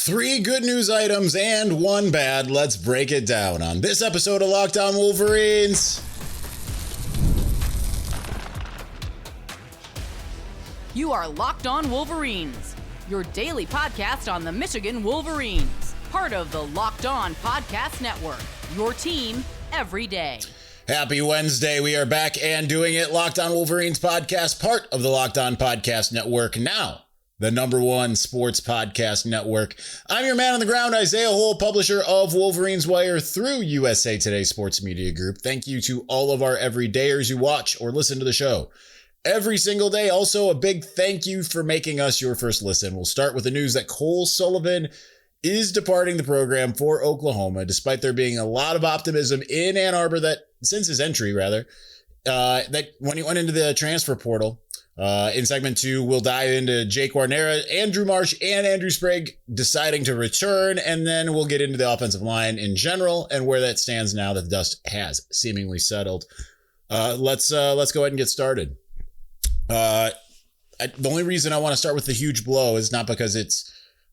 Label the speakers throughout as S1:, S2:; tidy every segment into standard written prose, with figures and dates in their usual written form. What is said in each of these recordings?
S1: Three good news items and one bad. Let's break it down on this episode of Locked On Wolverines.
S2: You are Locked On Wolverines, your daily podcast on the Michigan Wolverines, part of the Locked On Podcast Network, your team every day.
S1: Happy Wednesday. We are back and doing it. Locked On Wolverines podcast, part of the Locked On Podcast Network, now the #1 sports podcast network. I'm your man on the ground, Isaiah Hole, publisher of Wolverines Wire through USA Today Sports Media Group. Thank you to all of our everydayers who watch or listen to the show every single day. Also, a big thank you for making us your first listen. We'll start with the news that Cole Sullivan is departing the program for Oklahoma, despite there being a lot of optimism in Ann Arbor that since his entry, that when he went into the transfer portal. In segment 2, we'll dive into Jake Guarnera, Andrew Marsh, and Andrew Sprague deciding to return, and then we'll get into the offensive line in general and where that stands now that the dust has seemingly settled. Let's go ahead and get started. The only reason I want to start with the huge blow is not because it's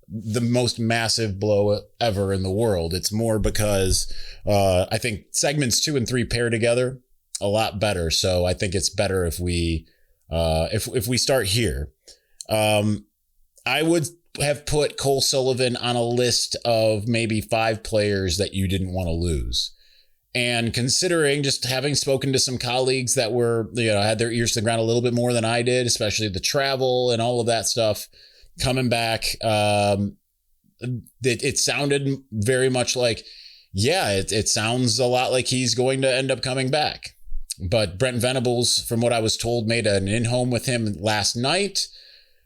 S1: the most massive blow ever in the world. It's more because I think segments 2 and 3 pair together a lot better. So I think it's better if we start here. I would have put Cole Sullivan on a list of maybe 5 players that you didn't want to lose. And considering just having spoken to some colleagues that were, had their ears to the ground a little bit more than I did, especially the travel and all of that stuff coming back, it sounded very much like, it sounds a lot like he's going to end up coming back. But Brent Venables, from what I was told, made an in-home with him last night.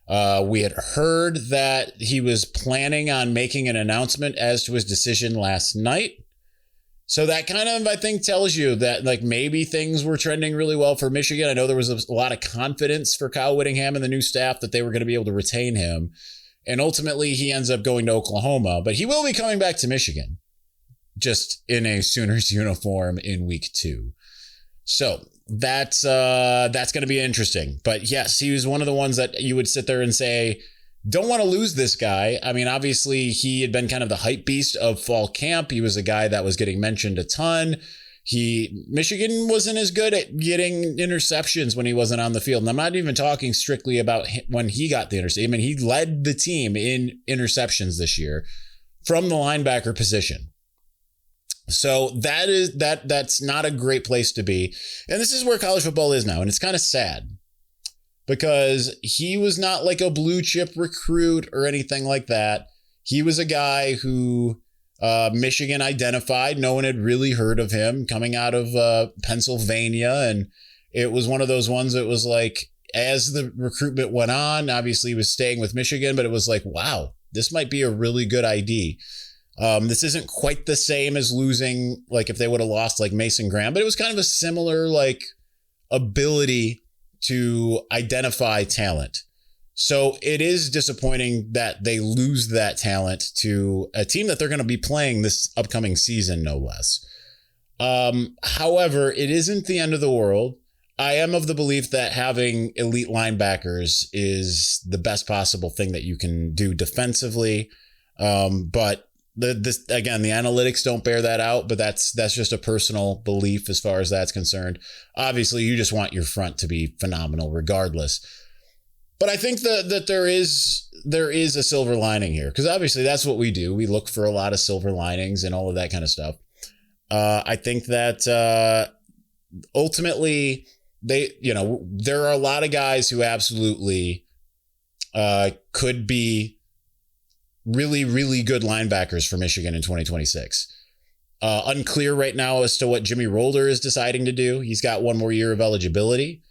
S1: We had heard that he was planning on making an announcement as to his decision last night. So that kind of, I think, tells you that maybe things were trending really well for Michigan. I know there was a lot of confidence for Kyle Whittingham and the new staff that they were going to be able to retain him. And ultimately, he ends up going to Oklahoma. But he will be coming back to Michigan, just in a Sooners uniform in week 2. So that's going to be interesting. But yes, he was one of the ones that you would sit there and say, don't want to lose this guy. I mean, obviously, he had been kind of the hype beast of fall camp. He was a guy that was getting mentioned a ton. Michigan wasn't as good at getting interceptions when he wasn't on the field. And I'm not even talking strictly about when he got the interception. I mean, he led the team in interceptions this year from the linebacker position. So that's not a great place to be. And this is where college football is now. And it's kind of sad because he was not like a blue chip recruit or anything like that. He was a guy who Michigan identified. No one had really heard of him coming out of Pennsylvania. And it was one of those ones that was like, as the recruitment went on, obviously he was staying with Michigan, but it was like, wow, this might be a really good ID. This isn't quite the same as losing, if they would have lost Mason Graham, but it was kind of a similar ability to identify talent. So it is disappointing that they lose that talent to a team that they're going to be playing this upcoming season, no less. However, it isn't the end of the world. I am of the belief that having elite linebackers is the best possible thing that you can do defensively. But the analytics don't bear that out, but that's just a personal belief as far as that's concerned. Obviously, you just want your front to be phenomenal regardless. But I think that there is a silver lining here, because obviously that's what we do. We look for a lot of silver linings and all of that kind of stuff. I think that ultimately there are a lot of guys who absolutely could be really, really good linebackers for Michigan in 2026. Unclear right now as to what Jimmy Roller is deciding to do. He's got one more year of eligibility.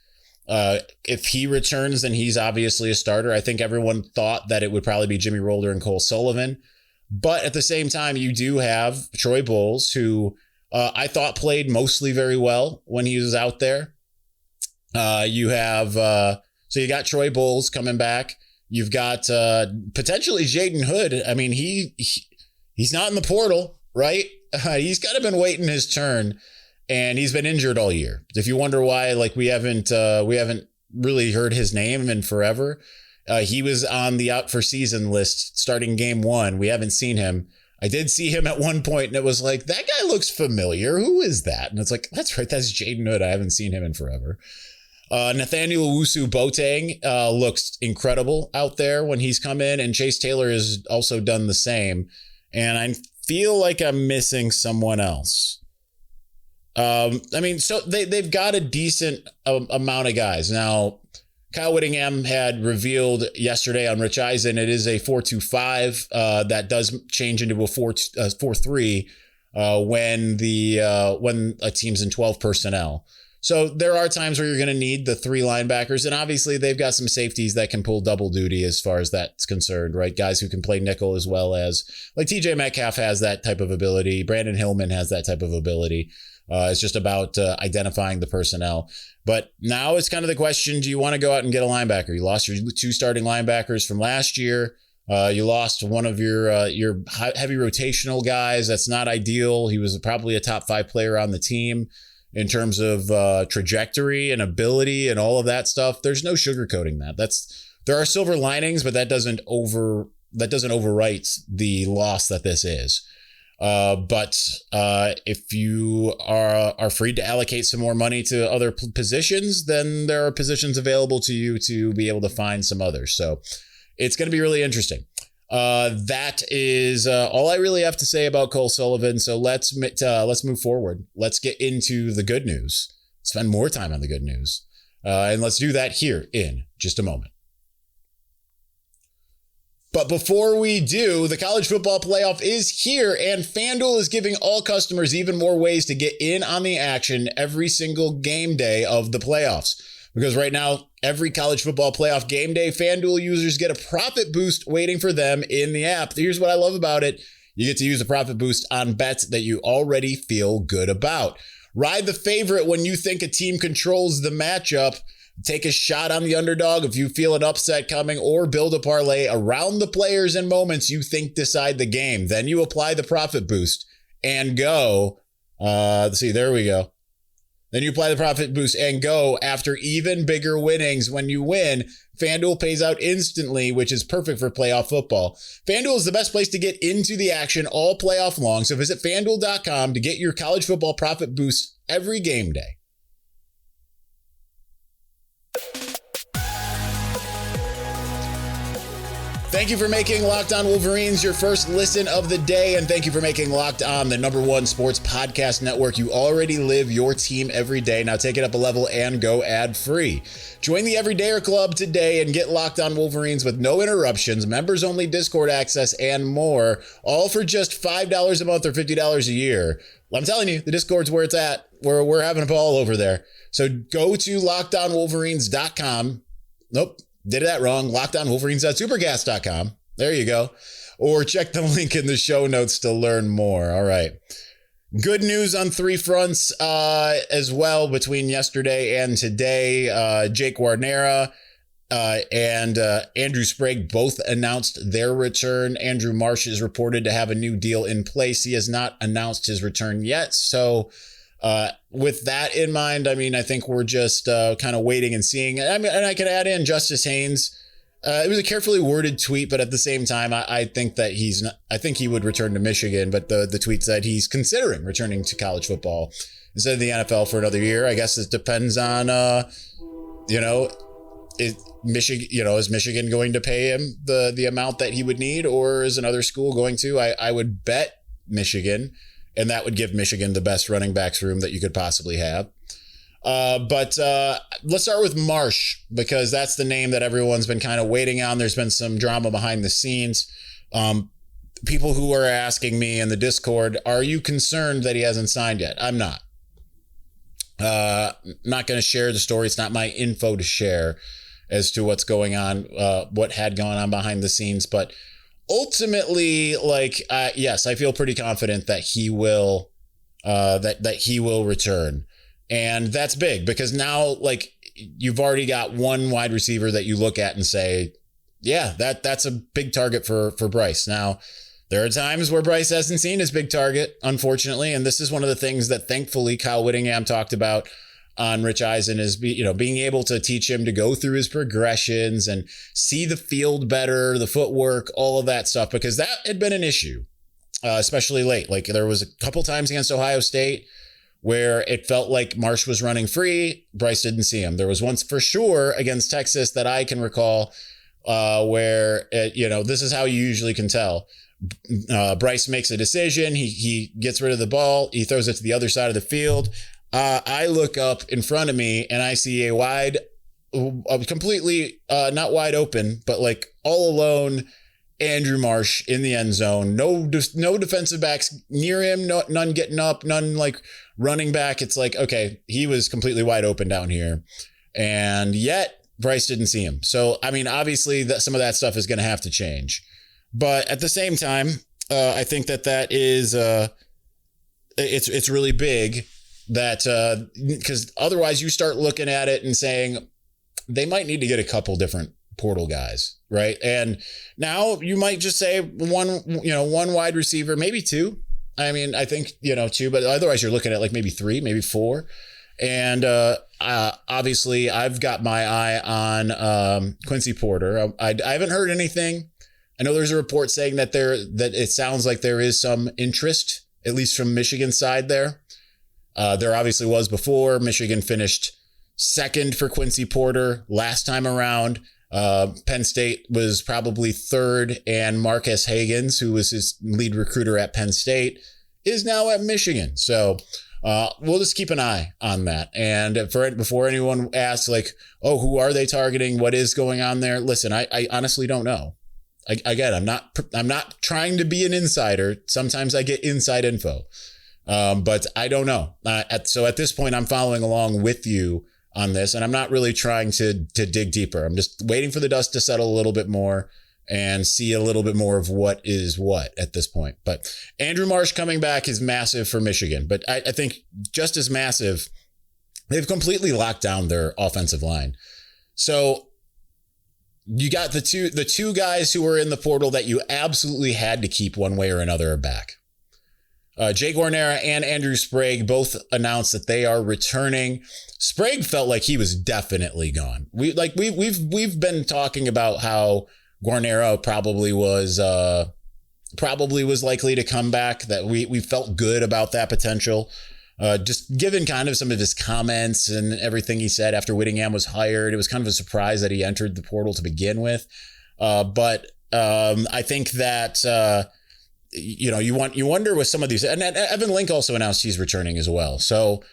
S1: If he returns, then he's obviously a starter. I think everyone thought that it would probably be Jimmy Roller and Cole Sullivan. But at the same time, you do have Troy Bowles, who I thought played mostly very well when he was out there. So you got Troy Bowles coming back. You've got potentially Jaden Hood. I mean, he's not in the portal, right? He's kind of been waiting his turn, and he's been injured all year. If you wonder why, we haven't really heard his name in forever, He was on the out for season list starting game 1. We haven't seen him. I did see him at one point, and it was like, that guy looks familiar. Who is that? And it's like, that's right, that's Jaden Hood. I haven't seen him in forever. Nathaniel Owusu-Boateng looks incredible out there when he's come in, and Chase Taylor has also done the same. And I feel like I'm missing someone else. So they've got a decent amount of guys. Now, Kyle Whittingham had revealed yesterday on Rich Eisen it is a 4-2-5 that does change into a 4-3 when a team's in 12 personnel. So there are times where you're going to need the 3 linebackers, and obviously they've got some safeties that can pull double duty as far as that's concerned, right? Guys who can play nickel as well as, like TJ Metcalf has that type of ability. Brandon Hillman has that type of ability. It's just about identifying the personnel. But now it's kind of the question, do you want to go out and get a linebacker? You lost your 2 starting linebackers from last year. You lost one of your heavy rotational guys. That's not ideal. He was probably a top 5 player on the team in terms of trajectory and ability and all of that stuff. There's no sugarcoating that. There are silver linings, but that doesn't overwrite the loss that this is. But if you are free to allocate some more money to other positions, then there are positions available to you to be able to find some others. So it's going to be really interesting. That is all I really have to say about Cole Sullivan. So let's move forward. Let's get into the good news. Spend more time on the good news. And let's do that here in just a moment. But before we do, the college football playoff is here, and FanDuel is giving all customers even more ways to get in on the action every single game day of the playoffs. Because right now, every college football playoff game day, FanDuel users get a profit boost waiting for them in the app. Here's what I love about it. You get to use a profit boost on bets that you already feel good about. Ride the favorite when you think a team controls the matchup. Take a shot on the underdog if you feel an upset coming, or build a parlay around the players and moments you think decide the game. Then you apply the profit boost and go. There we go. Then you apply the profit boost and go after even bigger winnings. When you win, FanDuel pays out instantly, which is perfect for playoff football. FanDuel is the best place to get into the action all playoff long. So visit FanDuel.com to get your college football profit boost every game day. Thank you for making Locked On Wolverines your first listen of the day, and thank you for making Locked On the #1 sports podcast network. You already live your team every day. Now take it up a level and go ad-free. Join the Everydayer Club today and get Locked On Wolverines with no interruptions, members-only Discord access, and more, all for just $5 a month or $50 a year. I'm telling you, the Discord's where it's at. We're having a ball over there. So go to LockedOnWolverines.com. Nope. Did that wrong. LockedOnWolverines.supercast.com. There you go. Or check the link in the show notes to learn more. All right. Good news on 3 fronts as well between yesterday and today. Jake Guarnera and Andrew Sprague both announced their return. Andrew Marsh is reported to have a new deal in place. He has not announced his return yet. So with that in mind, I think we're just kind of waiting and seeing. And I can add in Justice Haynes. It was a carefully worded tweet, but at the same time, I think that I think he would return to Michigan. But the tweet said he's considering returning to college football instead of the NFL for another year. I guess it depends on, is Michigan going to pay him the amount that he would need, or is another school going to? I would bet Michigan. And that would give Michigan the best running backs room that you could possibly have. But let's start with Marsh, because that's the name that everyone's been kind of waiting on. There's been some drama behind the scenes. People who are asking me in the Discord, are you concerned that he hasn't signed yet? I'm not. Not going to share the story. It's not my info to share as to what's going on, what had gone on behind the scenes. But ultimately, yes, I feel pretty confident that he will, that he will return. And that's big, because now, you've already got one wide receiver that you look at and say, yeah, that's a big target for Bryce. Now, there are times where Bryce hasn't seen his big target, unfortunately. And this is one of the things that thankfully Kyle Whittingham talked about on Rich Eisen is being able to teach him to go through his progressions and see the field better, the footwork, all of that stuff, because that had been an issue, especially late. Like there was a couple times against Ohio State where it felt like Marsh was running free. Bryce didn't see him. There was once for sure against Texas that I can recall where, this is how you usually can tell. Bryce makes a decision. He gets rid of the ball. He throws it to the other side of the field. I look up in front of me and I see completely not wide open, but like all alone Andrew Marsh in the end zone. No defensive backs near him. None getting up. None like running back. It's like, okay, he was completely wide open down here, and yet Bryce didn't see him. So I mean, obviously some of that stuff is going to have to change. But at the same time, I think that is it's really big that because otherwise you start looking at it and saying they might need to get a couple different portal guys, right? And now you might just say one wide receiver, maybe two. I mean, I think two, but otherwise you're looking at like maybe three, maybe four. And obviously I've got my eye on Quincy Porter. I haven't heard anything. I know there's a report saying that it sounds like there is some interest, at least from Michigan's side there. There obviously was before. Michigan finished second for Quincy Porter last time around. Penn State was probably third, and Marcus Hagans, who was his lead recruiter at Penn State, is now at Michigan. So we'll just keep an eye on that. And before anyone asks, like, oh, who are they targeting? What is going on there? Listen, I honestly don't know. Again, I'm not trying to be an insider. Sometimes I get inside info, but I don't know. So at this point, I'm following along with you on this, and I'm not really trying to dig deeper. I'm just waiting for the dust to settle a little bit more and see a little bit more of what is what at this point. But Andrew Marsh coming back is massive for Michigan, but I think just as massive, they've completely locked down their offensive line. So you got the two guys who were in the portal that you absolutely had to keep one way or another are back. Jake Guarnera and Andrew Sprague both announced that they are returning. Sprague felt like he was definitely gone. We've been talking about how Guarnera probably was likely to come back, that we felt good about that potential. Just given kind of some of his comments and everything he said after Whittingham was hired, it was kind of a surprise that he entered the portal to begin with. But I think that, you wonder with some of these, and Evan Link also announced he's returning as well. So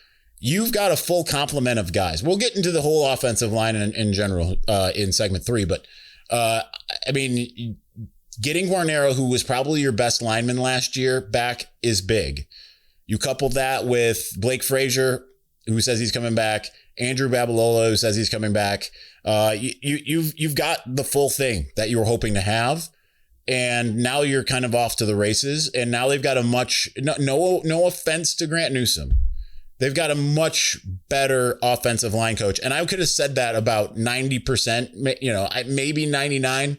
S1: you've got a full complement of guys. We'll get into the whole offensive line in general in segment 3, but I mean, getting Guarnera, who was probably your best lineman last year, back is big. You couple that with Blake Frazier, who says he's coming back, Andrew Babalola, who says he's coming back. You've got the full thing that you were hoping to have. And now you're kind of off to the races. And now they've got no offense to Grant Newsome, they've got a much better offensive line coach. And I could have said that about 90%, maybe 99%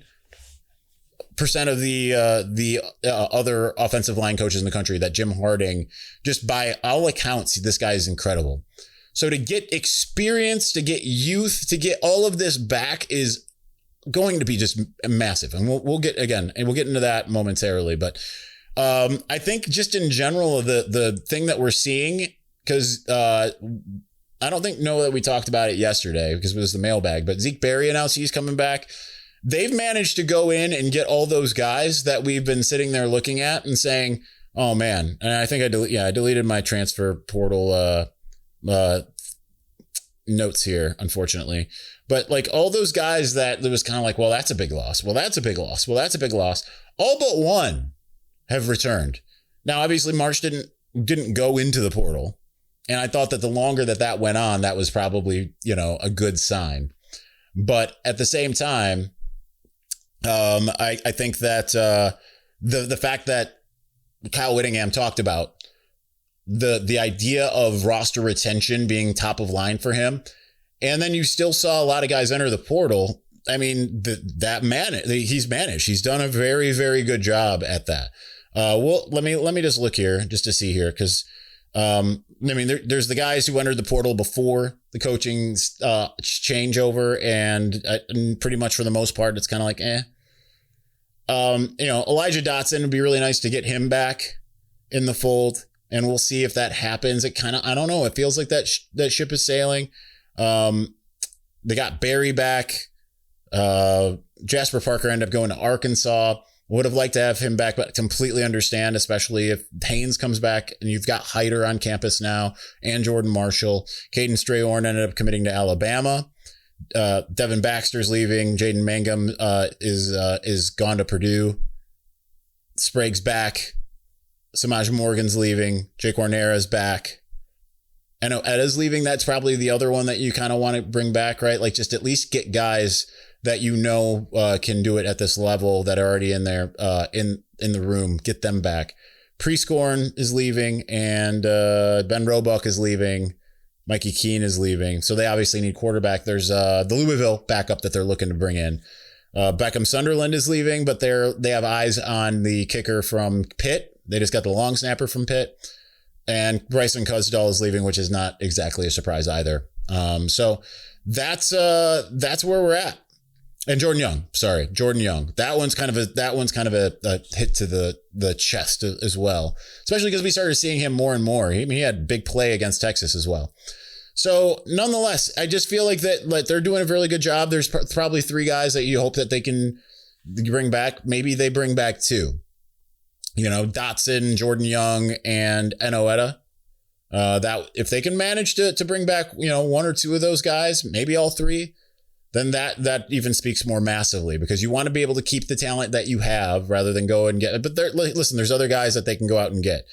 S1: of the other offensive line coaches in the country, that Jim Harding, just by all accounts, this guy is incredible. So to get experience, to get youth, to get all of this back is going to be just massive. And we'll get into that momentarily. But I think just in general, the thing that we're seeing, because I don't know that we talked about it yesterday because it was the mailbag, but Zeke Berry announced he's coming back. They've managed to go in and get all those guys that we've been sitting there looking at and saying, oh man. And I think I deleted my transfer portal notes here, unfortunately. But like all those guys that there was kind of like, well, that's a big loss. Well, that's a big loss. Well, that's a big loss. All but one have returned. Now, obviously, Marsh didn't go into the portal. And I thought that the longer that went on, that was probably, a good sign. But at the same time, I think that the fact that Kyle Whittingham talked about the idea of roster retention being top of line for him, and then you still saw a lot of guys enter the portal. I mean, he's managed. He's done a very, very good job at that. Well, let me just look here just to see here, because I mean, there's the guys who entered the portal before the coaching changeover, and pretty much for the most part, it's kind of like, Elijah Dotson would be really nice to get him back in the fold, and we'll see if that happens. It kind of, I don't know. It feels like that ship is sailing. They got Barry back. Jasper Parker ended up going to Arkansas. Would have liked to have him back, but completely understand, especially if Haynes comes back and you've got Hyder on campus now and Jordan Marshall. Caden Strayhorn ended up committing to Alabama. Devin Baxter's leaving. Jaden Mangum is gone to Purdue. Sprague's back. Samaj Morgan's leaving. Jake Guarnera's back. I know Eda's leaving. That's probably the other one that you kind of want to bring back, right? Like, just at least get guys that can do it at this level that are already in there in the room. Get them back. Prescorn is leaving, and Ben Roebuck is leaving. Mikey Keene is leaving. So they obviously need quarterback. There's the Louisville backup that they're looking to bring in. Beckham Sunderland is leaving, but they have eyes on the kicker from Pitt. They just got the long snapper from Pitt. And Bryson Cusdall is leaving, which is not exactly a surprise either. So that's where we're at. And Jordan Young. That one's kind of a hit to the chest as well, especially because we started seeing him more and more. He had big play against Texas as well. So nonetheless, I just feel like they're doing a really good job. There's probably 3 guys that you hope that they can bring back. Maybe they bring back 2. Dotson, Jordan Young, and Enoetta. That if they can manage to bring back 1 or 2 of those guys, maybe all 3. Then that even speaks more massively, because you want to be able to keep the talent that you have rather than go and get. But there's other guys that they can go out and get.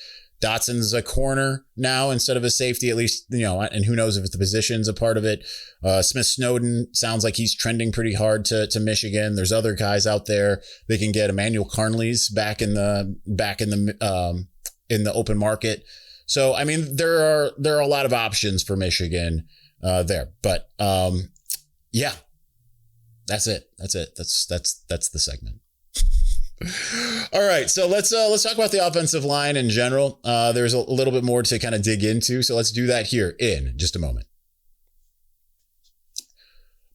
S1: Dotson's a corner now instead of a safety, at least, and who knows if the position's a part of it. Smith Snowden sounds like he's trending pretty hard to Michigan. There's other guys out there they can get. Emmanuel Carnley's back in the open market. So, I mean, there are a lot of options for Michigan there, but yeah. That's it. That's the segment. All right. So let's talk about the offensive line in general. There's a little bit more to kind of dig into. So let's do that here in just a moment.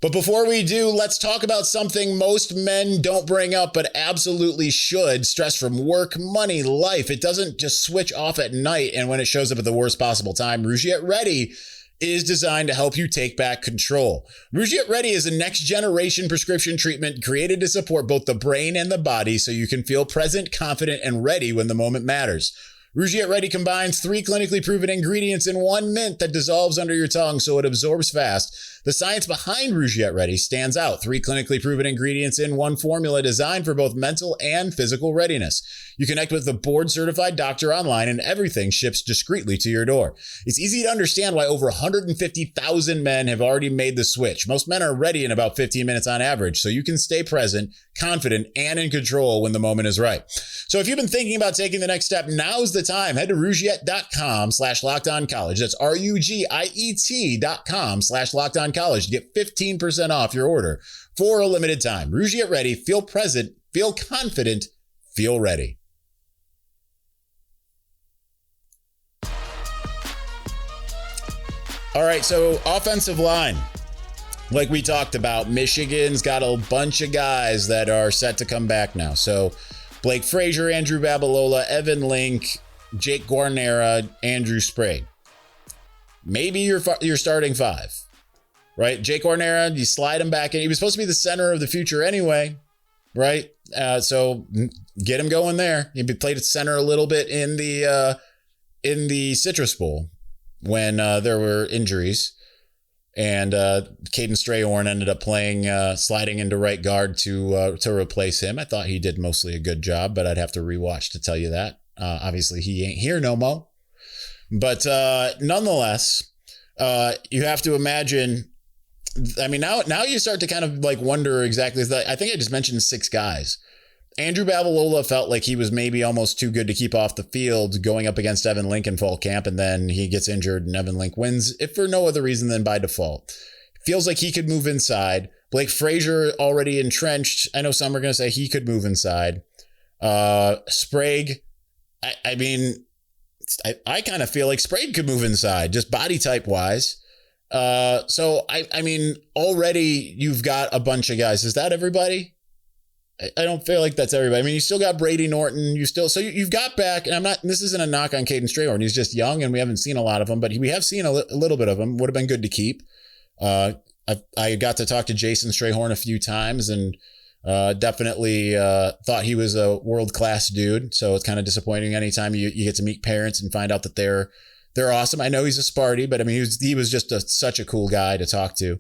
S1: But before we do, let's talk about something most men don't bring up, but absolutely should. Stress from work, money, life. It doesn't just switch off at night and when it shows up at the worst possible time. Rouge Yet Ready is designed to help you take back control. Rouge Yet Ready is a next generation prescription treatment created to support both the brain and the body so you can feel present, confident, and ready when the moment matters. Rouge Yet Ready combines 3 clinically proven ingredients in 1 mint that dissolves under your tongue so it absorbs fast. The science behind Rouge Yet Ready stands out. 3 clinically proven ingredients in 1 formula designed for both mental and physical readiness. You connect with the board-certified doctor online and everything ships discreetly to your door. It's easy to understand why over 150,000 men have already made the switch. Most men are ready in about 15 minutes on average, so you can stay present, confident, and in control when the moment is right. So if you've been thinking about taking the next step, now's the time. Head to rougiet.com/lockedoncollege. That's RUGIET.com/lockedoncollege to get 15% off your order for a limited time. Rouge Yet Ready. Feel present, feel confident, feel ready. All right, so offensive line. Like we talked about, Michigan's got a bunch of guys that are set to come back now. So Blake Frazier, Andrew Babalola, Evan Link, Jake Guarnera, Andrew Sprague. Maybe you're starting 5, right? Jake Guarnera, you slide him back in. He was supposed to be the center of the future anyway, right? So get him going there. He played at center a little bit in the Citrus Bowl when there were injuries. And Caden Strayhorn ended up playing, sliding into right guard to replace him. I thought he did mostly a good job, but I'd have to rewatch to tell you that. Obviously, he ain't here no more. But nonetheless, you have to imagine. I mean, now you start to kind of like wonder exactly. I think I just mentioned 6 guys. Andrew Babalola felt like he was maybe almost too good to keep off the field going up against Evan Link in fall camp, and then he gets injured and Evan Link wins, if for no other reason than by default. Feels like he could move inside. Blake Frazier already entrenched. I know some are going to say he could move inside. Sprague, I mean, I kind of feel like Sprague could move inside, just body type wise. So I mean, already you've got a bunch of guys. Is that everybody? I don't feel like that's everybody. I mean, you still got Brady Norton. You've got back, and this isn't a knock on Caden Strayhorn. He's just young, and we haven't seen a lot of him, but we have seen a little bit of him. Would have been good to keep. I got to talk to Jason Strayhorn a few times, and definitely thought he was a world-class dude. So it's kind of disappointing anytime you get to meet parents and find out that they're awesome. I know he's a Sparty, but I mean, he was just such a cool guy to talk to.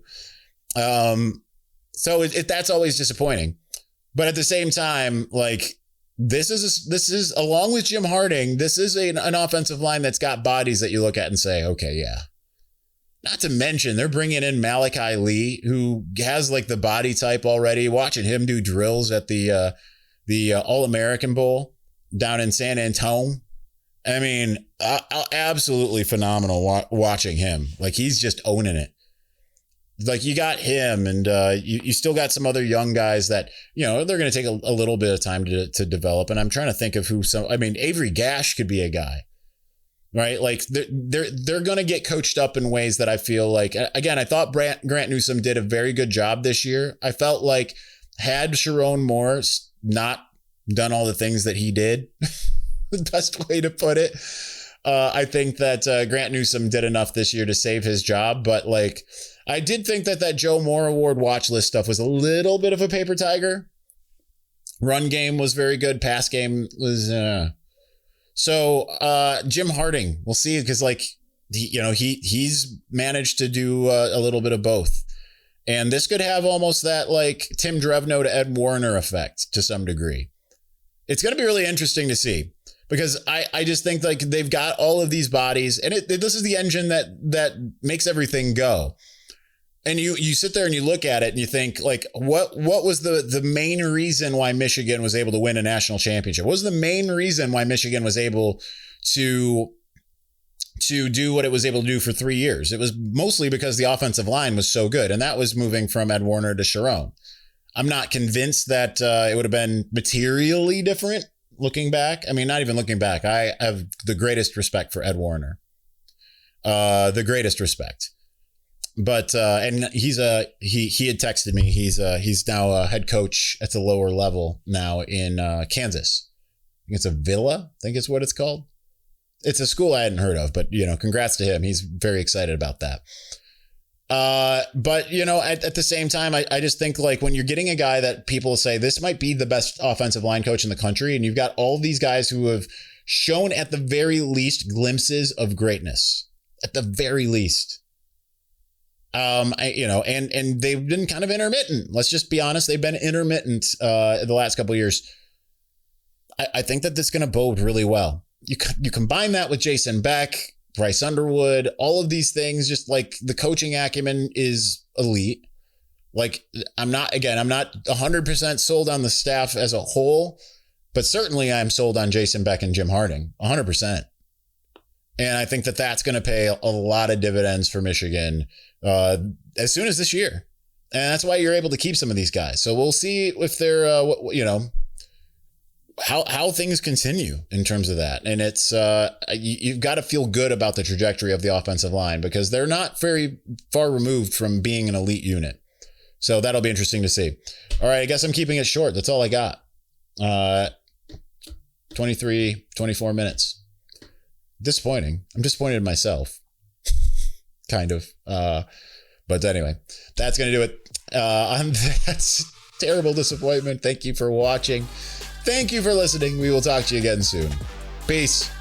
S1: So that's always disappointing. But at the same time, like this is along with Jim Harding, this is an offensive line that's got bodies that you look at and say, okay, yeah. Not to mention they're bringing in Malachi Lee, who has like the body type already. Watching him do drills at the All-American Bowl down in San Antonio. I mean, absolutely phenomenal watching him. Like he's just owning it. Like you got him, and you still got some other young guys that, you know, they're going to take a little bit of time to develop. And I'm trying to think of Avery Gash could be a guy, right? Like they're going to get coached up in ways that I feel like, again, I thought Grant Newsome did a very good job this year. I felt like had Sharon Moore not done all the things that he did, the best way to put it, I think that Grant Newsome did enough this year to save his job. But like, I did think that Joe Moore Award watch list stuff was a little bit of a paper tiger. Run game was very good. Pass game was, So Jim Harding, we'll see, because like, he's managed to do a little bit of both. And this could have almost that like Tim Drevno to Ed Warner effect to some degree. It's going to be really interesting to see. Because I just think like they've got all of these bodies, and this is the engine that makes everything go. And you sit there and you look at it and you think like, what was the main reason why Michigan was able to win a national championship? What was the main reason why Michigan was able to do what it was able to do for 3 years? It was mostly because the offensive line was so good, and that was moving from Ed Warner to Sharon. I'm not convinced that it would have been materially different. Looking back, I mean, not even looking back, I have the greatest respect for Ed Warner. The greatest respect. But and he had texted me. He's now a head coach at the lower level now in Kansas. I think it's a Villa. I think it's what it's called. It's a school I hadn't heard of, but congrats to him. He's very excited about that. But at the same time, I just think like when you're getting a guy that people say this might be the best offensive line coach in the country, and you've got all these guys who have shown at the very least glimpses of greatness, at the very least. And they've been kind of intermittent. Let's just be honest. They've been intermittent the last couple of years. I think that this is going to bode really well. You combine that with Jason Beck, Bryce Underwood, all of these things, just like the coaching acumen is elite. Like I'm not 100% sold on the staff as a whole, but certainly I'm sold on Jason Beck and Jim Harding 100%. And I think that that's going to pay a lot of dividends for Michigan as soon as this year. And that's why you're able to keep some of these guys. So we'll see if they're, how things continue in terms of that. And it's you've got to feel good about the trajectory of the offensive line, because they're not very far removed from being an elite unit. So that'll be interesting to see. All right, I guess I'm keeping it short. That's all I got. 24 minutes. Disappointing. I'm disappointed in myself. Kind of. But anyway, that's going to do it. That's terrible disappointment. Thank you for watching. Thank you for listening. We will talk to you again soon. Peace.